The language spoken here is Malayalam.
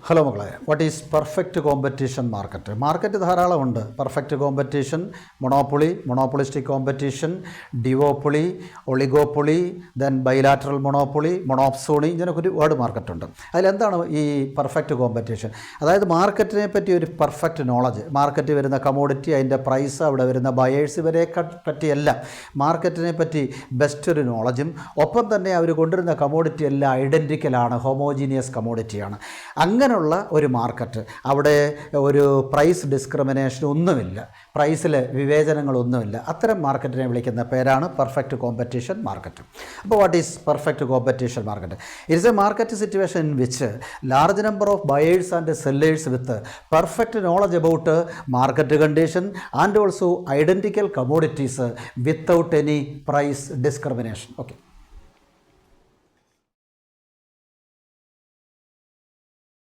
ഹലോ മക്കളെ, what is perfect competition market? Market ധാരാളമുണ്ട്. Perfect competition, monopoly, monopolistic competition, duopoly, oligopoly, then bilateral monopoly, monopsony, ഇതിനൊക്കെ ഒരുപാട് മാർക്കറ്റുണ്ട്. അതിലെന്താണ് ഈ പെർഫെക്റ്റ് കോമ്പറ്റീഷൻ? അതായത് മാർക്കറ്റിനെ പറ്റി ഒരു പെർഫെക്റ്റ് നോളജ്, മാർക്കറ്റ് വരുന്ന കമോഡിറ്റി, അതിൻ്റെ പ്രൈസ്, അവിടെ വരുന്ന ബയേഴ്സ് ഇവരെ പറ്റിയല്ല, മാർക്കറ്റിനെ പറ്റി ബെസ്റ്റ് ഒരു നോളജും, ഒപ്പം തന്നെ അവർ കൊണ്ടുവരുന്ന കമോഡിറ്റി എല്ലാം ഐഡൻറ്റിക്കലാണ്, ഹോമോജീനിയസ് കമോഡിറ്റിയാണ്. അങ്ങനെയുള്ള ഒരു മാർക്കറ്റ്, അവിടെ ഒരു പ്രൈസ് ഡിസ്ക്രിമിനേഷൻ ഒന്നുമില്ല, പ്രൈസിൽ വിവേചനങ്ങളൊന്നുമില്ല. അത്തരം മാർക്കറ്റിനെ വിളിക്കുന്ന പേരാണ് പെർഫെക്റ്റ് കോമ്പറ്റീഷൻ മാർക്കറ്റ്. അപ്പോൾ what is perfect competition market? It's a market situation in which large number of buyers and sellers with perfect knowledge about market condition and also identical commodities without any price discrimination. Okay.